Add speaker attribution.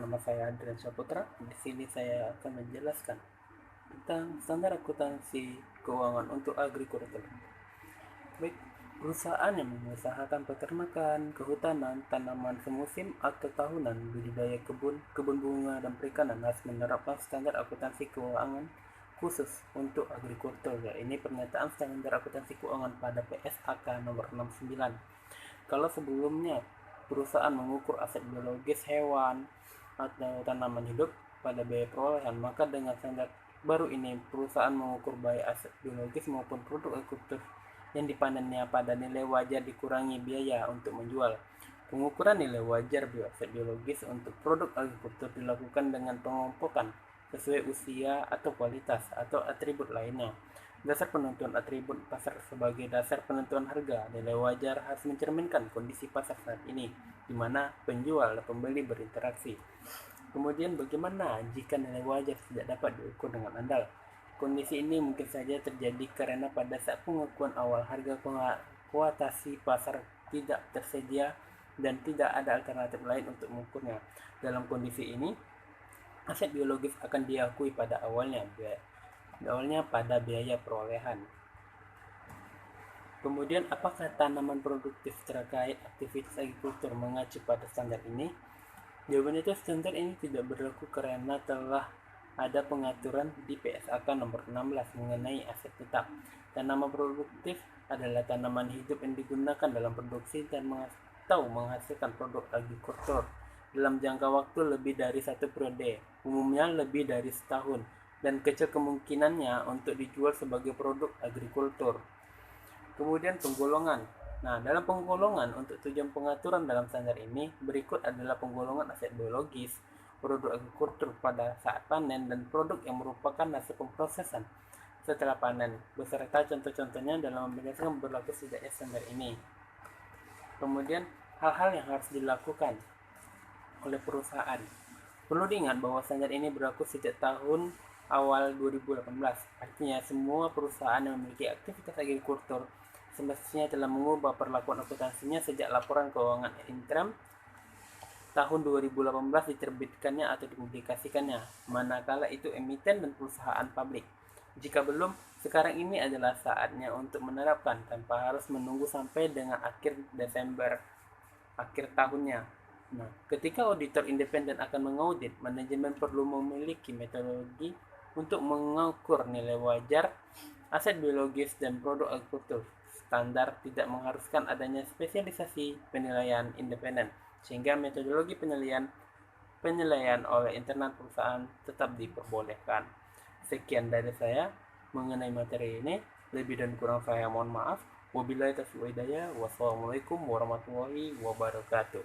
Speaker 1: nama saya Adrian Saputra. Di sini saya akan menjelaskan tentang standar akuntansi keuangan untuk agrikultur. Baik, perusahaan yang mengusahakan peternakan, kehutanan, tanaman semusim atau tahunan, budidaya kebun, kebun bunga dan perikanan harus menerapkan standar akuntansi keuangan khusus untuk agrikultur. Ya, ini pernyataan standar akuntansi keuangan pada PSAK nomor 69. Kalau sebelumnya perusahaan mengukur aset biologis hewan atau tanaman hidup pada biaya perolehan, maka dengan standar baru ini perusahaan mengukur baik aset biologis maupun produk agrikultur yang dipanennya pada nilai wajar dikurangi biaya untuk menjual. Pengukuran nilai wajar aset biologis untuk produk agrikultur dilakukan dengan pengompokan sesuai usia atau kualitas atau atribut lainnya. Dasar penentuan atribut pasar sebagai dasar penentuan harga. Nilai wajar harus mencerminkan kondisi pasar saat ini, di mana penjual dan pembeli berinteraksi. Kemudian bagaimana jika nilai wajar tidak dapat diukur dengan andal? Kondisi ini mungkin saja terjadi karena pada saat pengakuan awal harga kuotasi pasar tidak tersedia dan tidak ada alternatif lain untuk mengukurnya. Dalam kondisi ini, aset biologis akan diakui pada awalnya pada biaya perolehan. Kemudian, apakah tanaman produktif terkait aktivitas agrikultur mengacu pada standar ini? Jawabannya itu standar ini tidak berlaku karena telah ada pengaturan di PSAK nomor 16 mengenai aset tetap. Tanaman produktif adalah tanaman hidup yang digunakan dalam produksi dan menghasilkan produk agrikultur dalam jangka waktu lebih dari satu periode, umumnya lebih dari setahun, dan kecil kemungkinannya untuk dijual sebagai produk agrikultur. Kemudian penggolongan. Nah, dalam penggolongan untuk tujuan pengaturan dalam standar ini, berikut adalah penggolongan aset biologis, produk agrikultur pada saat panen, dan produk yang merupakan hasil pemrosesan setelah panen, beserta contoh-contohnya dalam menjelaskan berlaku setidaknya standar ini. Kemudian, hal-hal yang harus dilakukan oleh perusahaan. Perlu diingat bahwa standar ini berlaku sejak tahun awal 2018. Artinya semua perusahaan yang memiliki aktivitas agrikultur semestinya telah mengubah perlakuan akuntansinya sejak laporan keuangan interim tahun 2018 diterbitkannya atau dipublikasikannya, manakala itu emiten dan perusahaan publik. Jika belum, sekarang ini adalah saatnya untuk menerapkan tanpa harus menunggu sampai dengan akhir Desember akhir tahunnya. Nah, ketika auditor independen akan mengaudit, manajemen perlu memiliki metodologi untuk mengukur nilai wajar aset biologis dan produk agrikultur. Standar tidak mengharuskan adanya spesialisasi penilaian independen, sehingga metodologi penilaian oleh internal perusahaan tetap diperbolehkan. Sekian dari saya mengenai materi ini. Lebih dan kurang saya mohon maaf. Wabillahi taufiq wal hidayah. Wassalamualaikum warahmatullahi wabarakatuh.